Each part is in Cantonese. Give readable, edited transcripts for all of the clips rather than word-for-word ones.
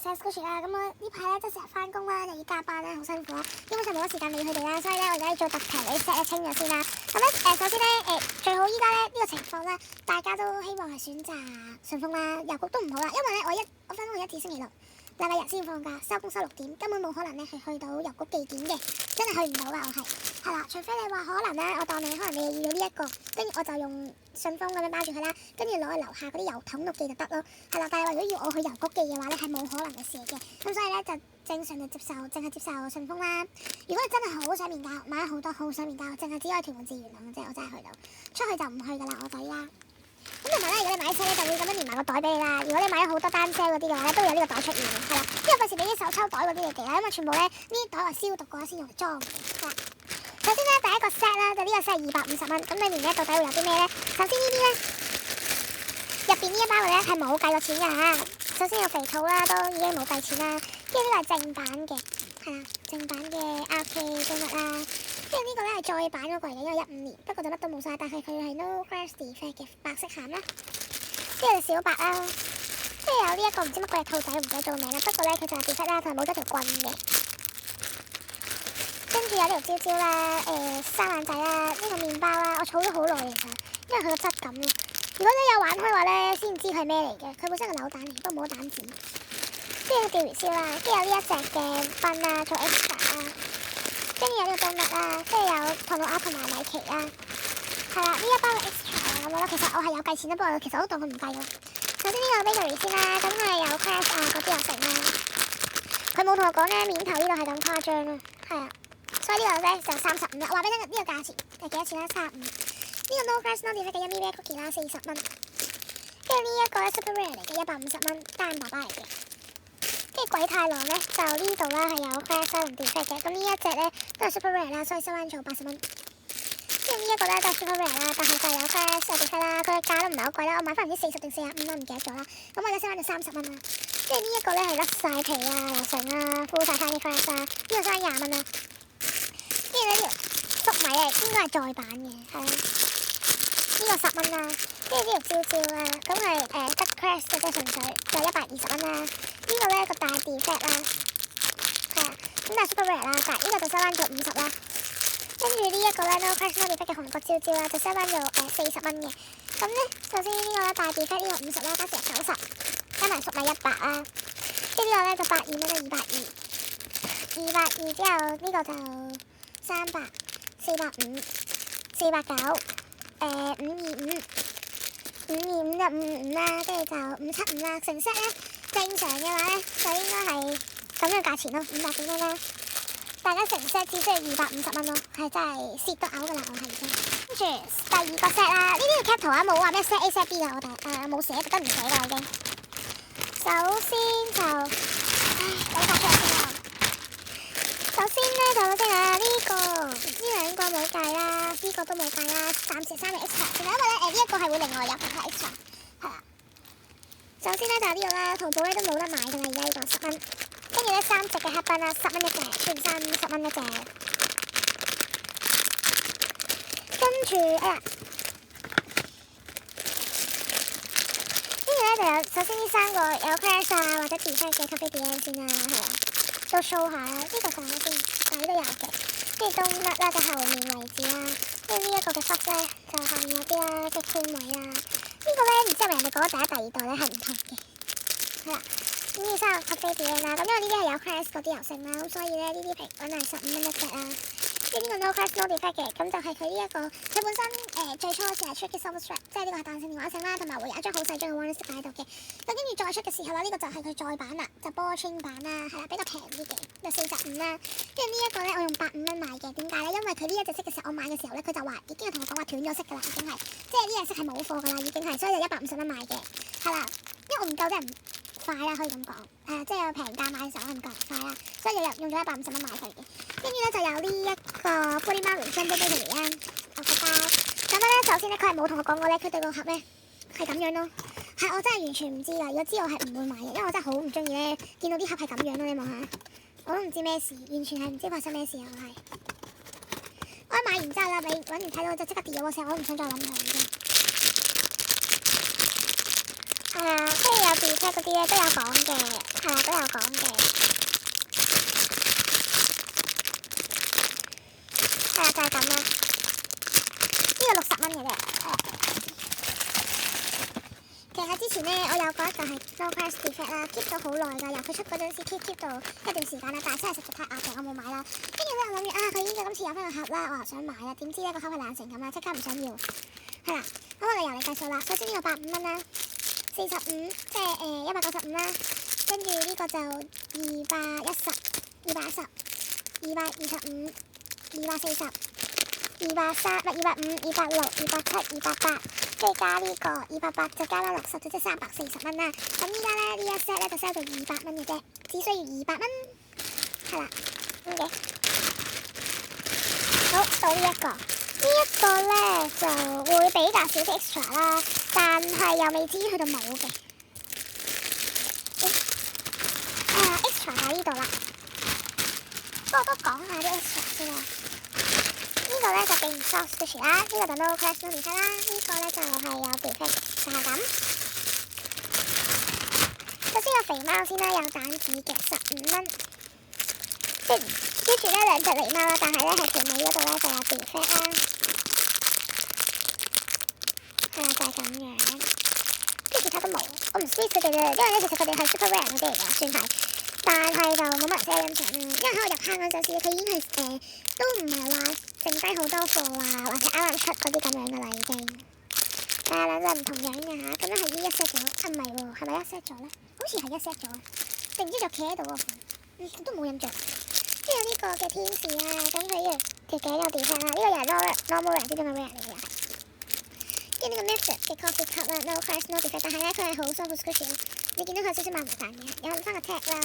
sales coach 啦，咁我呢排咧即係成日翻工啦，又要加班啦，好辛苦啦，基本上冇乜時間理佢哋啦，所以咧我而家要做特題嚟 set 清咗先啦。咁咧首先咧最好依家咧呢個情況咧，大家都希望係選擇順豐啦，郵局都唔好啦，因為咧我翻工一至星期六。禮拜日先放假，收工收6點，根本冇可能咧係去到郵局寄件嘅，真係去唔到噶，我係啦，除非你話可能咧，我當你可能你要呢一個，跟住我就用順豐咁樣包住佢啦，跟住攞去樓下嗰啲郵筒度寄就得咯，係啦。但係話如果要我去郵局寄嘅話咧，係冇可能嘅事嘅，咁所以咧就正常就淨係接受順豐啦。如果你真係好想面交，買咗好多好想面交，淨係只可以屯門至元朗嘅啫，我真係去到，出去就唔去噶啦，我就依家。咁同埋咧，如果你買車咧，就會咁樣連埋個袋俾你啦。如果你買咗好多單車嗰啲嘅話咧，都會有呢個袋出現嘅，係啦。因為費事俾啲手抽袋嗰啲你寄啦，因為全部咧呢啲袋係消毒過先用嚟裝嘅，係啦。首先咧第一個 set 啦，就呢個 set 係250蚊。咁裏面咧到底會有啲咩咧？首先呢啲咧入邊呢一包嘅咧係冇計過錢㗎嚇。首先有肥兔啦，都已經冇計錢啦。跟住呢個係正版嘅，係啦，正版嘅 RK 動物啦。跟住呢個咧係再版嗰個嚟嘅，因為15年，不過就乜都冇晒，但係佢係 no crash defect 嘅白色餡啦。跟住小白啦，跟住有呢一個唔知乜鬼嘅兔仔，唔記得咗個名啦。不過咧佢就係 defect 啦，同埋冇咗條棍嘅。跟住有呢條蕉蕉啦，生眼仔啦，呢個麵包啦，我儲咗好耐其實，因為佢個質感咯。如果你有玩開話咧，先知佢係咩嚟嘅。佢本身係扭蛋嚟，不過冇咗蛋子。跟住釣魚燒啦，跟住有呢一隻嘅賓啦，做 extra 啦。跟住有呢個動物啦，跟住有唐老鴨同埋米奇啦，係啦，呢一包嘅 extra 咁樣咯。其實我係有計錢啦，不過其實我都當佢唔計咯。首先呢個 bakery 先啦，咁佢係有 crash 啊嗰啲又成啦。佢冇同我講咧，面頭呢度係咁誇張咯，係啊，所以呢個咧就35啦。我話俾你聽，呢個價錢係幾多錢啦？35。呢個 no crash no defect 嘅 yummy bear cookie 啦，40蚊。跟住呢一個咧 super rare 嚟嘅150蚊，單爸爸嚟嘅。跟住鬼太郎咧，就呢度啦係有 crash 同 defect 嘅，咁呢一隻咧都係 super rare 啦，所以收翻做80蚊。跟住呢一個咧都係 super rare 啦，但係就有 crash 有 defect 啦，佢嘅價都唔係好貴啦，我買翻唔知40定45啦，唔記得咗啦。咁我而家收翻就30蚊啦。跟住呢一個咧係甩晒皮啊、又成啊、敷晒翻啲 crash 啊，呢個收翻20蚊啦。跟住呢條粟米咧應該係再版嘅，係啊，呢個10蚊啦。跟住呢條蕉蕉啦，咁係得 crash 嘅啫，純粹就120蚊啦。呢個咧個大 defect 啦，係啊，咁但係 super rare 啦，但係呢個就收翻做50啦。跟住呢一個咧 no crash no defect 嘅韓國蕉蕉啦，就收翻做40蚊嘅。咁咧首先呢個咧大 defect 呢個50啦，加成90，加埋粟米100啊。跟住呢個咧就82蚊啦，220之後呢個就300、450、490、525。525就555啦，跟住就575啦。成 set 咧正常嘅話咧就應該係咁嘅價錢咯，500幾蚊啦。大家成 set 只需要250蚊咯，係真係蝕到嘔噶啦，我係已經。跟住第二個 set 啦，呢啲要 cap 圖啊，冇話咩 set A set B 啊，我哋冇寫，特登唔寫噶已經。首先就，等發出嚟先啦。首先咧就先啊，呢兩個冇計啦，呢個都冇計啦，暫時3個 extra 先啦，因為咧呢一個係會另外入嘅 extra， 係啦。首先咧就係呢個啦，淘寶咧都冇得買㗎啦，而家呢個10蚊。跟住咧3隻嘅黑賓啦，10蚊一隻，全30蚊一隻。跟住跟住咧就有首先呢3個有 crash 啊或者 defect 嘅咖啡 DM 先啦，係啊，都 show 下啦。呢個就係先，但係呢都有嘅。跟住冬甩啦，就後面為止啦。跟住呢一個嘅忽咧，就下面有啲啦，即係寬位啦。呢個咧唔知係咪人哋講第一、第二代咧係唔同嘅，係啦。呢啲3個咖啡 DM 啦，咁因為呢啲係有 crash 嗰啲油性啦，咁所以咧呢啲平均係15蚊一隻啦。跟住呢個 no crash no defect 嘅，咁就係佢呢一個，佢本身最初嗰時係 tricky soft strap，即係呢個係彈性電話繩啦，同埋會有一張好細張嘅 warning sticker喺度嘅。咁跟住再出嘅時候啦，呢個就係佢再版啦，就 ball chain 版啦，係啦，比較平啲嘅，就45啦。跟住呢一個咧，我用85蚊買嘅，點解咧？因為佢呢一隻色嘅時候，我買嘅時候咧，佢就話已經係同我講話斷咗色㗎啦，已經係，即係呢隻色係冇貨㗎啦，已經係，所以就150蚊買嘅，係啦，因為我唔夠真係唔快啦，可以咁講，即係有平價買嘅時候唔夠快啦，所以就用咗150蚊買佢嘅。跟住咧就有呢一個 Bully Marie 真 baby 啦，我覺得咁咧，首先咧佢係冇同我講過咧，佢對個盒咧係咁樣咯，係我真係完全唔知㗎，如果知我係唔會買嘅，因為我真係好唔中意咧見到啲盒係咁樣咯，你望下，我都唔知咩事，完全係唔知發生咩事啊，我一買完之後啦，你揾完睇到就即刻跌咗喎，成日我都唔想再諗佢已經。係係啊，跟住有 defect 嗰啲咧都有講嘅，係啊都有講嘅，係啊就係咁啦。呢個60蚊嘅啫。其實之前咧，我有過一個係 No Crash Defect 啦 ，keep 咗好耐㗎，由佢出嗰陣時 keep 到一段時間啦，但係真係實在太壓嘅，我冇買啦。跟住咧，我諗住佢應該今次有翻個盒啦，我又想買啦，點知咧個盒係爛成咁啦，即刻唔想要。係啦，咁我哋由嚟計數啦。首先呢個85蚊啦，45即係195啦，跟住呢個就210、210、225、240、230、250、260、270、280，跟住加呢個280就加啦60，即係340蚊啦。咁依家咧呢一 set 咧就 sell 到200蚊嘅啫，只需要200蚊。係啦，咁嘅。好，到呢一個咧就會比較少啲 extra 啦，但係又未至於去到冇嘅。extra 喺呢度啦，不過都講下啲 extra 先啦。呢個咧就勁 soft squishy 啦，呢個就 no crash no defect 啦，呢個咧就係有 defect 就係咁。首先個肥貓先啦，有蛋紙嘅15蚊，即係跟住咧兩隻狸貓啦，但係咧係條尾嗰度咧就有 defect 啦，係啊就係咁樣，跟住其他都冇，我唔 squeeze 佢哋咧，因為咧其實佢哋係 super rare 嗰啲嚟㗎，算係。但係就冇乜人寫印象啦，因為喺我入坑嗰陣時，佢已經係都唔係話剩低好多貨啊，或者啱啱出嗰啲咁樣噶啦已經。但係兩隻唔同樣嘅嚇，咁樣係已經一 set 咗，唔係喎，係咪一 set 咗咧？好似係一 set 咗，定唔知就企喺度喎，都冇印象。跟住呢個嘅天使啊，咁佢呢條頸有 defect 啦，呢個又係 normal rare 啲咁嘅 rare 嚟嘅。跟住呢個 method 嘅 coffee cup 啦 ，no crash no defect，但係咧佢係好 soft squishy 咯。你見到佢有少少麻煩嘅，有翻個 tag 啦。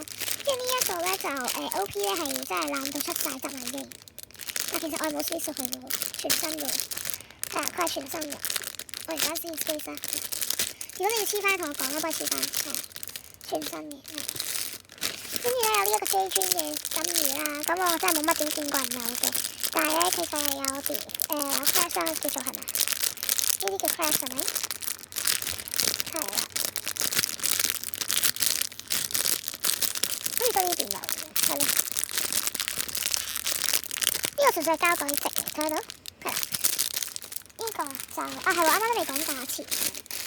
跟住呢一度咧就OP 咧係真係爛到出晒汁啦已經。但其實我係冇 squeeze 佢嘅喎，全新嘅。係啊，佢係全新嘅。我而家先 squeeze 啦。如果你要黐翻，同我講啦，幫你黐翻。係全新嘅。跟住咧有呢一個 J 磚嘅金魚啦，咁我真係冇乜點見過人有嘅。但係咧其實係有啲有 crash 啦，叫做係咪？呢啲叫 crash 係咪？係啦。好似都呢邊有，係咯。呢個純粹係膠袋值嚟，睇到？係啦。呢個就係喎，啱啱都未講價錢。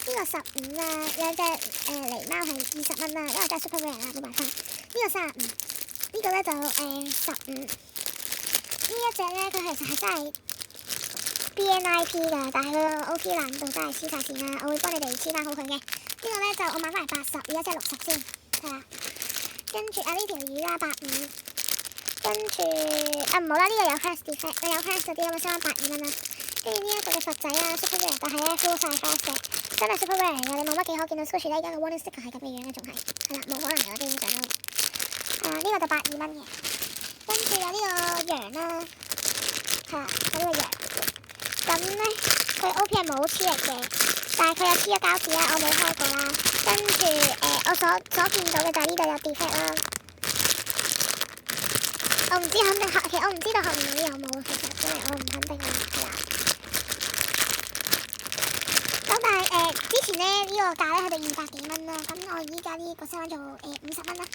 呢個15啦，兩隻狸貓係20蚊啦，因為真係 super rare 啦，冇辦法。呢個35，呢個咧就15。呢一隻咧佢其實係真係 BNIP 㗎，但係佢個 OP 難度真係黐晒線啦，我會幫你哋黐翻好佢嘅。呢個咧就我買翻嚟80，而家真係60先，係啊。跟住呢條魚啦85，跟住唔好啦，呢個有 crash defect，你有 crash 嗰啲咁啊，收翻82蚊啦。跟住呢一個嘅佛仔啦 super rare，但係咧 full 晒 crash 嘅，真係 super rare 嚟㗎，你冇乜幾可見到 squishy 咧，而家個 warning sticker 係咁嘅樣嘅，仲係啦，冇可能㗎，基本上都呢個就82蚊嘅。跟住有呢個羊啦，係啦，有呢個羊。咁咧佢 OP 係冇黐力嘅，但係佢有黐咗膠紙啦，我冇開過啦。跟住我所見到嘅就係呢度有 defect 啦。我唔知肯定其實我唔知道後面嗰啲有冇，其實因為我唔肯定啦，係啦。咁但係之前咧呢個價咧去到200幾蚊啦，咁我依家呢個收翻做50蚊啦。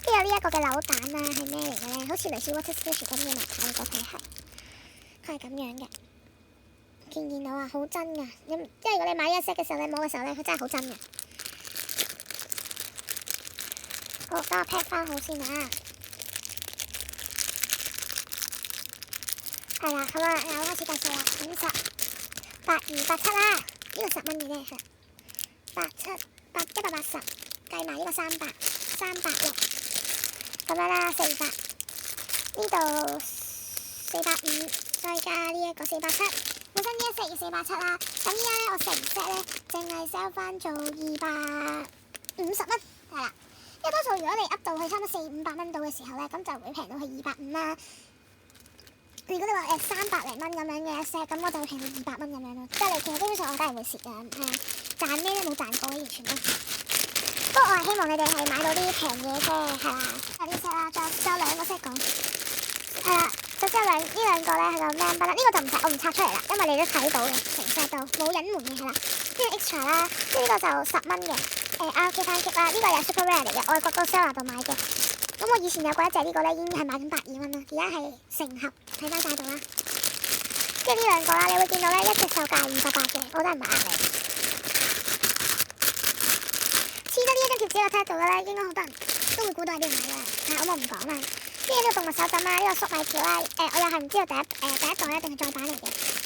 跟住有呢一個嘅扭蛋啦，係咩嚟嘅咧？好似類似 water squishy 咁嘅物體，我睇係。佢係咁樣嘅，見唔見到啊？好真㗎，即係如果你買呢一 set 嘅時候，你摸嘅時候咧，佢真係好真嘅。好，等我 pack 翻好先啊。係啦，咁啊，又開始計數啦，50、82、87啦，呢個10蚊嘅啫，係87、180，計埋呢個300、360，咁樣啦，400，呢度450。再加呢一個487，本身呢一 set 要487啦，咁依家咧我成 set 咧淨係 sell 翻做250蚊，係啦。因為多數如果你 up 到去差唔多400-500蚊度嘅時候咧，咁就會平到去250啦。如果你話300零蚊咁樣嘅一 set，咁我就會平到200蚊咁樣咯。即係你其實基本上我都係會蝕㗎，賺咩都冇賺過，完全都。不過我係希望你哋係買到啲平嘢啫，係啦。呢 set 啦，仲有2個 set 講，係啦。咁之後呢兩個咧係個 member 啦，呢個就唔使我唔拆出嚟啦，因為你都睇到嘅，成 set 都冇隱瞞嘅係啦。呢個 extra 啦，呢個就10蚊嘅，RK pancake 啦，呢個又係 super rare 嚟嘅，外國個 seller 度買嘅。咁我以前有過一隻呢個咧，已經係買緊120蚊啦，而家係成盒睇翻晒度啦。跟住呢兩個啦，你會見到咧一隻售價280嘅，我都係唔係呃你。黐得呢一張貼紙我睇得到嘅咧，應該好多人都會估到喺邊度買嘅，但係我唔講啦。跟住呢個動物手枕啦，呢個粟米條啦，我又係唔知道第一代一定係再版嚟嘅。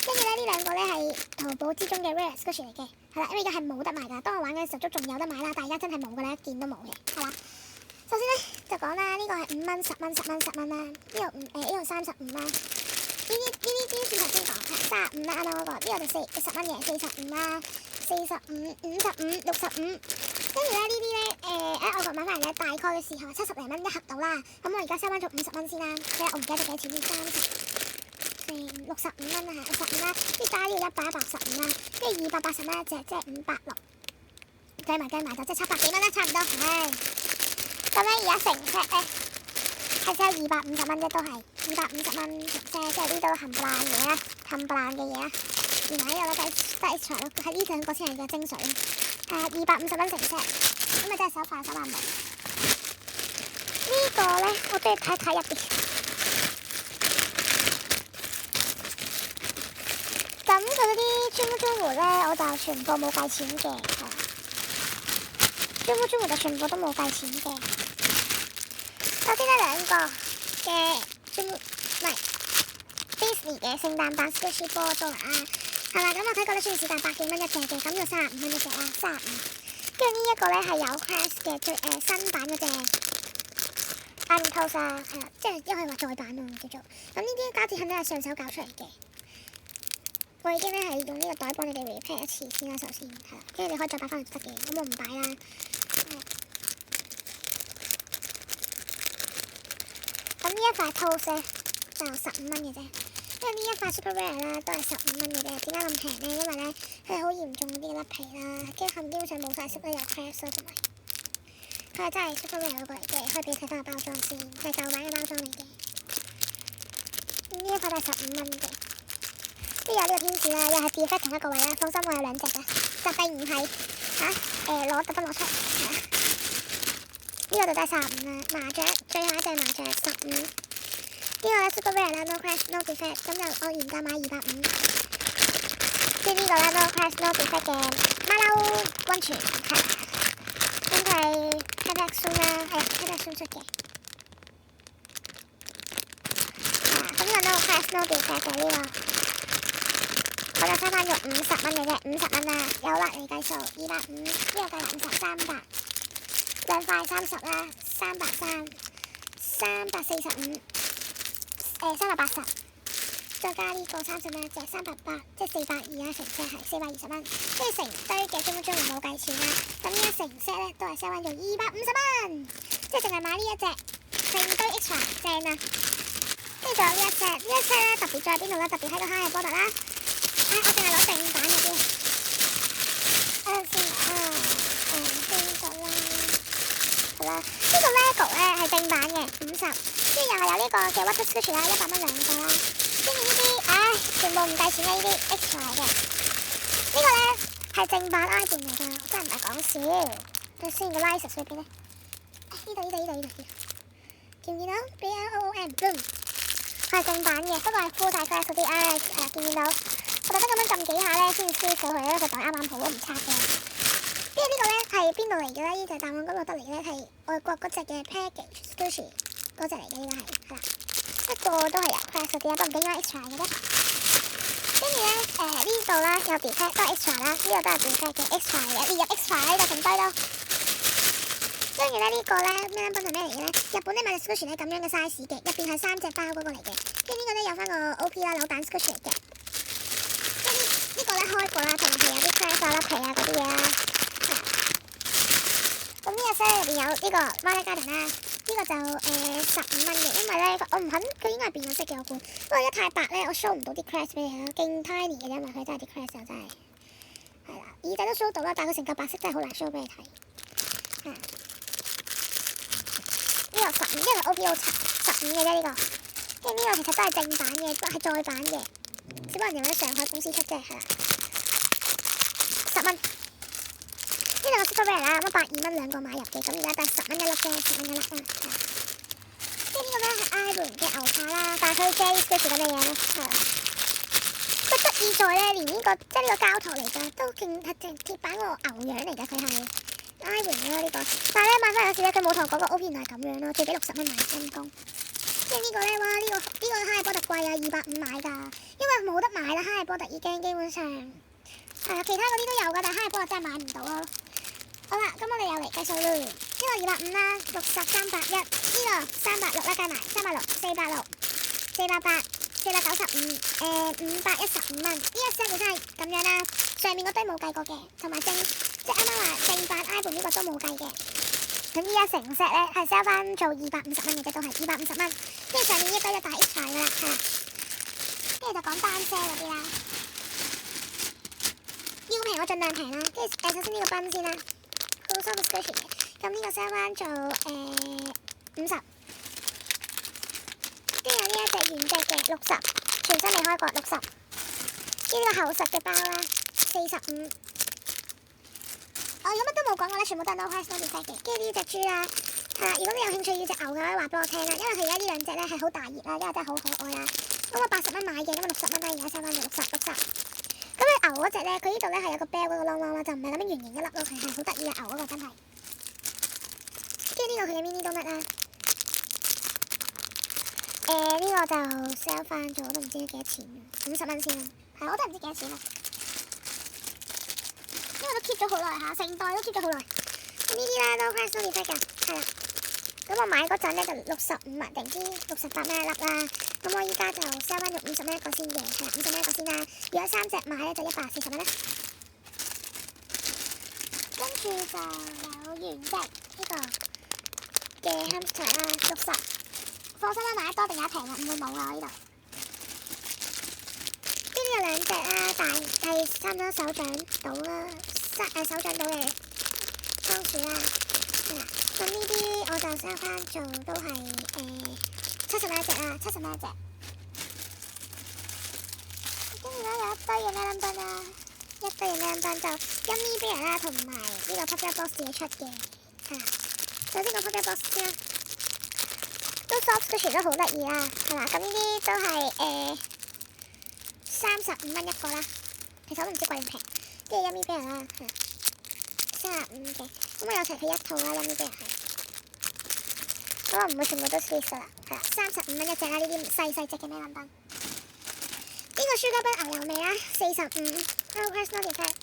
跟住咧呢兩個咧係淘寶之中嘅 rare squishy 嚟嘅，係啦，因為而家係冇得賣㗎。當我玩嘅時候都仲有得買啦，但係而家真係冇㗎啦，一件都冇嘅，係啦。首先咧就講啦，呢個係5蚊、10蚊、10蚊、10蚊啦，呢度35啦。呢啲先頭先講係35啦，啱啱嗰個，呢個就10蚊嘅45啦，45、55、65。跟住咧呢啲咧外國買翻嚟咧，大概嘅時候70零蚊一盒到啦。咁我而家收翻咗50蚊先啦，即係我唔記得咗幾多錢，65蚊啊，係65啦。跟住加呢個185啦，跟住280蚊一隻，即係560。計埋就即係700幾蚊啦，差唔多。唉，咁咧而家成 set 咧係 sell 250蚊啫，都係250蚊成 set，即係呢度冚唪唥嘢啦，冚唪唥嘅嘢啦。而買呢個咧得 extra 咯，係呢兩個先係嘅精髓咯。250蚊成 set，咁啊真係手快手慢冇。呢個咧我都要睇一睇入邊。咁佢嗰啲專門咧，我就全部冇計錢嘅，係啦。專門就全部都冇計錢嘅。首先呢兩個嘅唔係 Disney 嘅聖誕版 Squishy Ball 都係啦。咁我睇過咧，超市價100幾蚊一隻嘅，咁就35蚊一隻啦，35。跟住呢一個咧係有 Crash 嘅最新版嗰隻 Untold 啊，係啦，即係可以話再版咯叫做。咁呢啲膠紙肯定係上手搞出嚟嘅。我已經咧係用呢個袋幫你哋 repair 一次先啦，首先係啦，跟住你可以再擺翻去得嘅，咁我唔擺啦。咁呢一塊 toast 咧就15蚊嘅啫，因為呢一塊 super rare 啦都係15蚊嘅啫。點解咁平咧？因為咧佢係好嚴重嗰啲甩皮啦，跟住後面基本上冇晒色咧，有 crash 咯，同埋佢係真係 super rare 嗰個嚟嘅。可以俾你睇翻個包裝先，係舊版嘅包裝嚟嘅。呢一塊都係15蚊嘅。都有呢個天使啦，又係 defect 同一個位啦，放心我有2隻嘅，就並唔係特登攞出嚟。呢個就都係35啦，麻雀最後一隻麻雀15。呢個咧 super rare 啦 ，no crash no defect， 咁就我原價買250。跟住呢個咧 no crash no defect 嘅馬騮溫泉係，咁佢係 Payback Soon 啦，係 Payback Soon 出嘅。咁呢個 no crash no defect 嘅呢個。我就收翻咗50蚊嘅啫，50蚊啦，有啦你計數250，呢個計50 300，兩塊30啦，330，345，380，再加呢個30蚊一隻，380，即係420啦，成 set 係420蚊，跟住成堆嘅中冇計錢啦，咁呢一成 set 咧都係收翻咗250蚊，即係淨係買呢一隻，成堆 extra 正啊！跟住仲有呢一隻咧特別在邊度咧？特別喺個哈利波特啦。我淨係攞正版嗰啲，邊個啦？好啦，呢個 LEGO 咧係正版嘅50，跟住又係有呢個嘅 Water Squishy 啦，100蚊2個啦。跟住呢啲，全部唔計錢啦，呢啲 extra 嘅。呢個咧係正版 item 嚟㗎，真係唔係講笑。睇先個 license 裏邊咧，呢度，見唔見到 BLOOM boom 係正版嘅，不過係 full 晒 glass 嗰啲，見唔見到？我覺得咁樣撳幾下咧，先至 fit 上去咧，個袋啱啱好都唔差嘅。跟住呢個咧係邊度嚟嘅咧？呢隻答案嗰度得嚟咧係外國嗰隻嘅 package Squishy 嗰隻嚟嘅，呢個係啦，一個都係有 crash 啲啊，都唔應該 extra 嘅啫。跟住咧呢度啦有 defect 都係 extra 啦，呢個都係 defect 嘅 extra 嘅，列入 extra 呢度成堆咯。跟住咧呢個咧咩品係咩嚟嘅咧？日本咧買隻 Squishy 咧咁樣嘅 size 嘅，入邊係3隻包嗰個嚟嘅。跟住呢個咧有翻個 OP 啦，扭蛋 Squishy 嚟嘅。呢個咧開過啦，同埋係有啲 crash 啊、甩皮啊嗰啲嘢啦。咁呢個 set 入邊有呢個 Violet Garden 啦，呢個就15蚊嘅，因為咧我唔肯，佢應該係變咗色嘅我估，不過一太白咧我 show 唔到啲 crash 俾你啦，勁 tiny 嘅，因為佢真係啲 crash 就真係係啦，耳仔都 show 到啦，但係佢成嚿白色真係好難 show 俾你睇。呢個15，因為 OPO 15嘅啫呢個，跟住呢個其實都係正版嘅，係再版嘅。只不過人哋上海公司出啫，係啦蚊。呢兩個 Superrare 啦，咁120蚊兩個買入嘅，咁而家得10蚊一粒啫，10蚊一粒啊。跟住呢個咧係 Iron 嘅牛扒啦，但係佢 Jelly Squish 咁嘅嘢咧，係啦。不過得意在咧，連呢個即係呢個膠頭嚟㗎，都勁係正鐵板個牛樣嚟㗎，佢係 Iron 啦呢個。但係咧買翻有時咧，佢冇同我講個 O 片係咁樣咯，最俾60蚊買陰公。即係呢個咧，哇！呢個哈利波特貴啊，250買㗎，因為冇得買啦，哈利波特已經基本上係啊，其他嗰啲都有㗎，但係哈利波特真係買唔到咯。好啦，咁我哋又嚟計數啦。呢個250啦，60、301，呢個360啦，加埋360、460、480、495，515蚊。呢個 set 就真係咁樣啦，上面嗰堆冇計過嘅，同埋即係啱啱話正版 iPhone 呢個都冇計嘅。咁依家成 set 咧係 sell 翻做250蚊嘅啫，都係250蚊。跟住上面呢堆就大 X 牌㗎啦，係啦。跟住就講單車嗰啲啦，要平我盡量平啦。跟住首先呢個賓先啦。好收個 special 嘅，咁呢個 sell 翻做50，跟住有呢一隻原隻嘅60，全新未開過60，跟住呢個厚實嘅包啦45，我乜都冇講過咧，全部都係 no price no defect 嘅。跟住呢隻豬啦，係啦，如果你有興趣要隻牛嘅，可以話俾我聽啦，因為佢而家呢兩隻咧係好大熱啦，因為真係好可愛啦。咁我80蚊買嘅，咁啊60蚊啦，而家 sell 翻做60。咁佢牛嗰隻咧，佢呢度咧係有個 bell 嗰個啷啷啦，就唔係咁樣圓形一粒咯，佢係好得意嘅牛嗰個真係。跟住呢個佢嘅 mini donut 啦，呢個就 sell 翻咗，我都唔知幾多錢，50蚊先啦，係我都唔知幾多錢啦。因為都 keep 咗好耐嚇，成袋都 keep 咗好耐。呢啲啦都 price no defect 㗎，係啦。咁我買嗰陣咧就65蚊定唔知68蚊一粒啦。咁我依家就 sell 翻咗50蚊一個先嘅，係啦，50蚊一個先啦。如果3隻買咧就140蚊啦。跟住就有原隻呢個嘅 hamster 啦，60。放心啦，買得多定有得平嘅，唔會冇啊呢度。跟住有兩隻啦，大係差唔多手掌到啦，手掌到嘅倉鼠啦，係啦。咁呢啲我就 sell 翻做都係70蚊一隻啦，70蚊一隻。跟住咧有一堆嘅咩冧賓啦，一堆嘅咩冧賓就 Yummy Bear 啦，同埋呢個 Puppy Box 自己出嘅，係啦。首先個 Puppy Box 先啦，都 soft squishy 都好得意啦，係啦。咁呢啲都係35蚊一個啦，其實我都唔知貴定平。跟住 Yummy Bear 啦，係啦，35嘅。咁我有齊佢一套啦，Yummy Bear 係。咁我唔會全部都 squeeze 啦，係啦，35蚊一隻啦，呢啲細隻嘅咩冧賓。呢個舒家賓牛油味啦，45 no price no defect，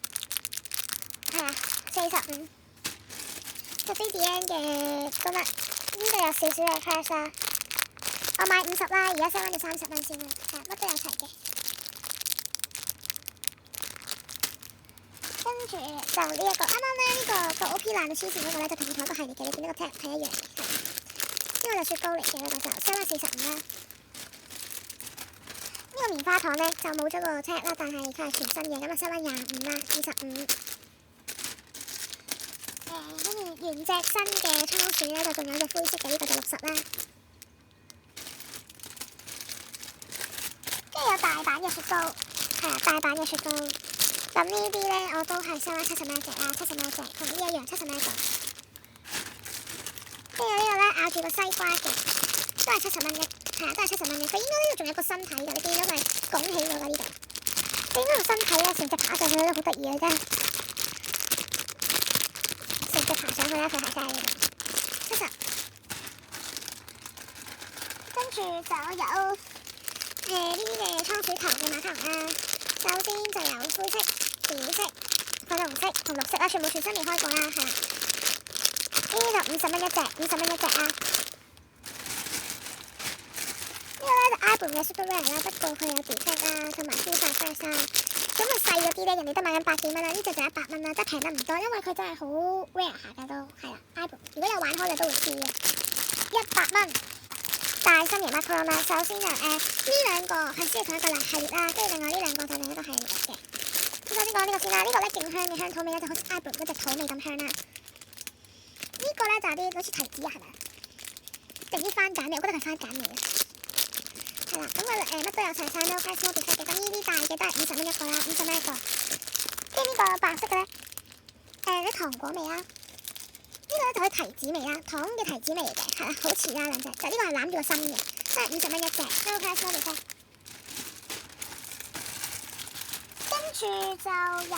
係啊，45。Cafe Dien 嘅今日呢度有少少嘅 price 啦，我買50啦，而家 sell 翻到30蚊先啦，係乜都有齊嘅。跟住就呢一個，啱啱咧呢個 OP 爛到黐線嗰個咧，就同同一個系列嘅，你見到個 tag 係一樣嘅。呢個就雪糕嚟嘅，呢個就 sell 翻45啦。呢個棉花糖咧就冇咗個 tag 啦，但係佢係全新嘅，咁啊 sell 翻25啦，25。跟住原隻新嘅倉鼠咧，就仲有隻灰色嘅，呢個就60啦。跟住有大版嘅雪糕，係啊，大版嘅雪糕。咁呢啲咧我都係收翻70蚊一隻啦，70蚊一隻，同呢一樣70蚊一個。跟住呢個咧咬住個西瓜嘅，都係70蚊一，係啊，都係70蚊嘅。佢應該呢度仲有個身體㗎，你見到佢拱起咗㗎呢度。佢應該個身體咧成隻爬上去都好得意嘅真係。成隻爬上去啦，佢係真係呢度70。跟住就有呢啲嘅倉鼠頭嘅馬卡龍啦。首先就有灰色、紫色、粉紅色同綠色啦，全部全新未開過啦，係啦。呢啲就50蚊一隻，50蚊一隻啊。呢個咧就 iPhone 嘅 Superrare 啦，不過佢有 defect 啦，同埋 Super Fresh 啦。咁佢細嗰啲咧，人哋都賣緊百幾蚊啦，呢隻就100蚊啦，即係平得唔多，因為佢真係好 rare 下㗎都，係啦。iPhone 如果有玩開嘅都會知嘅，100蚊。大新型 Macron 啦，首先就呢兩個係先係同一個系列啦，跟住另外呢兩個就另一個系列嘅。咁首先講呢個先啦，呢個咧勁香嘅香草味咧，就好似 iPhone 嗰隻草味咁香啦。呢個咧就有啲好似提子啊，係咪啊？定啲番梘味，我覺得係番梘味嘅。係啦，咁佢乜都有齊晒 no price no defect 嘅。咁呢啲大嘅都係50蚊一個啦，50蚊一個。跟住呢個白色嘅咧，啲糖果味啦，呢個咧就係提子味啦，糖嘅提子味嚟嘅，係啦，好似啦兩隻，就呢個係攬住個心嘅，都係50蚊一隻。呢個睇下先，我哋睇。跟住就有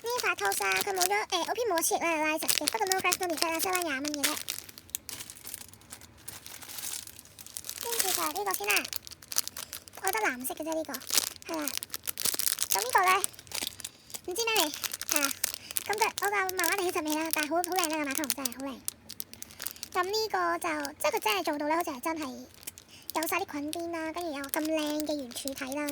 呢塊 toast 啊，佢冇咗OP 冇切啦，拉實嘅，不過 no grass no meat 啦，收翻20蚊嘅啫。跟住就呢個先啦，我覺得藍色嘅啫呢個，係啦。咁呢個咧唔知咩味，係啦。咁就我就慢慢地起陣味啦，但係好靚啦個馬卡龍真係好靚。咁呢個就即係佢真係做到咧，好似係真係有晒啲菌邊啦，跟住有咁靚嘅圓柱體啦，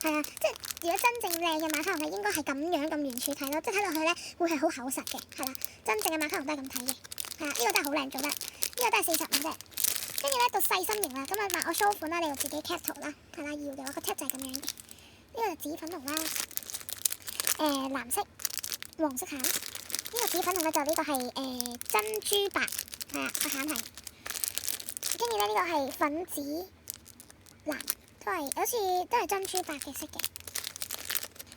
係啊，即係如果真正靚嘅馬卡龍係應該係咁樣咁圓柱體咯，即係睇落去咧會係好厚實嘅，係啦，真正嘅馬卡龍都係咁睇嘅，係啊，呢個真係好靚做得，呢個都係45啫。跟住咧到細身型啦，咁啊我 show 款啦，你就自己 cap 圖啦，係啦，要嘅話個 tag 就係咁樣嘅，呢個就紫粉紅啦，藍色、黃色餡，呢個紫粉紅咧就呢個係珍珠白，係啊個餡係，跟住咧呢個係粉紫藍，都係好似都係珍珠白嘅色嘅，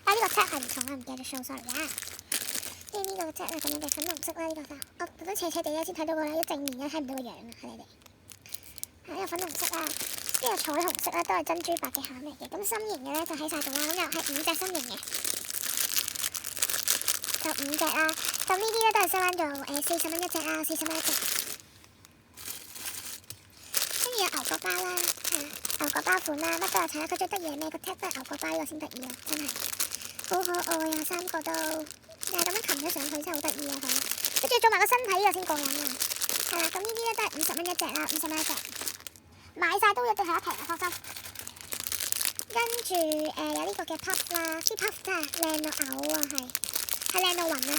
啊呢個 tag 係唔同啊，唔記得咗 show sorry 啊。跟住呢個 tag 係咁樣嘅粉紅色啦，呢個就我特登斜斜地咧先睇到個啦，一正面咧睇唔到個樣啊，係你哋。呢個粉紅色啦，呢個彩虹色啦，都係珍珠白嘅餡嚟嘅。咁心形嘅咧就喺晒度啦，咁又係5隻心形嘅，就5隻啦。咁呢啲咧都係收翻做40蚊一隻啊，40蚊一隻。跟住有牛角包啦，牛角包款啦，乜都有齊啦。佢最得意係咩？個 tag 都係牛角包呢個先得意咯，真係好可愛啊！3個都又係咁樣擒咗上去，真係好得意啊佢。佢仲要做埋個身體呢個先過癮啊！係啦，咁呢啲咧都係50蚊一隻啦，50蚊一隻。買晒都一定係一皮啊，放心。跟住有呢個嘅 puff 啦，啲 puff 真係靚到嘔啊，係靚到暈啊！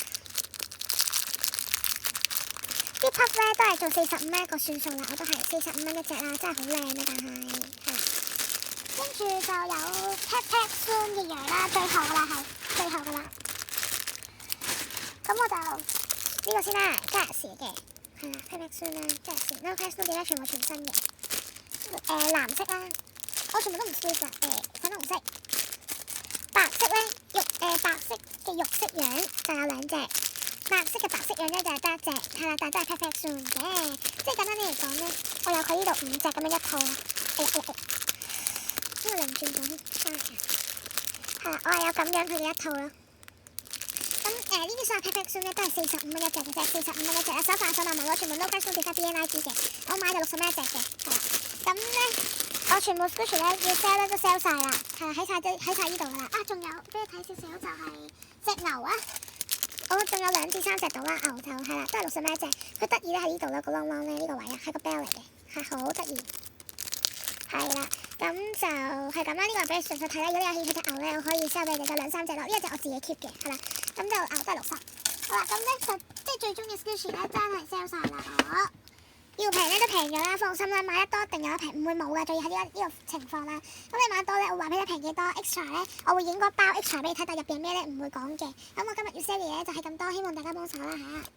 啲 puff 咧都係做45蚊一個算數啦，我都係45蚊一隻啦，真係好靚啊，但係係啦。跟住就有 pat pat soon 嘅羊啦，最後噶啦係最後噶啦。咁我就呢個先啦，加熱時嘅係啦 pat pat soon 啦，加熱時 no grass no meat 全部全新嘅。藍色啦，我全部都唔 squeeze 啦，粉紅色、白色咧白色嘅肉色樣就有2隻，白色嘅白色樣咧就係得1隻，係啦，但係都係 perfect soon 嘅，即係簡單啲嚟講咧，我有佢呢度5隻咁樣一套，呢個輪轉咁加嘅，係啦，我係有咁樣佢嘅一套咯。咁呢啲所有 perfect soon 咧都係45蚊一隻嘅啫，45蚊一隻啊，手快手慢慢攞，全部 no grass no meat BNIG 嘅，我買就60蚊一隻嘅，係啦。咁咧，我全部 Squishy 咧要 sell 咧都 sell 晒啦，係喺晒呢度噶啦。啊，仲有俾你睇少少就係隻牛啊，我仲有2至3隻到啦，牛就係啦，都係60蚊一隻。佢得意咧喺呢度啦，個啷啷咧呢個位啊，係個 bell 嚟嘅，係好得意。係啦，咁就係咁啦。呢個俾你純粹睇啦。如果你有興趣隻牛咧，我可以 sell 俾你，就2、3隻咯。呢一隻我自己 keep 嘅，係啦。咁就牛都係60。好啦，咁咧就即係最終嘅 Squishy 咧真係 sell 晒啦，要平咧都平咗啦，放心啦，買得多一定有得平，唔會冇噶，仲要喺呢個情況啦。咁你買得多咧，我話俾你平幾多 extra 咧，我會影個包 extra 俾你睇，但入邊咩咧唔會講嘅。咁我今日要 sell 嘅嘢就係咁多，希望大家幫手啦嚇。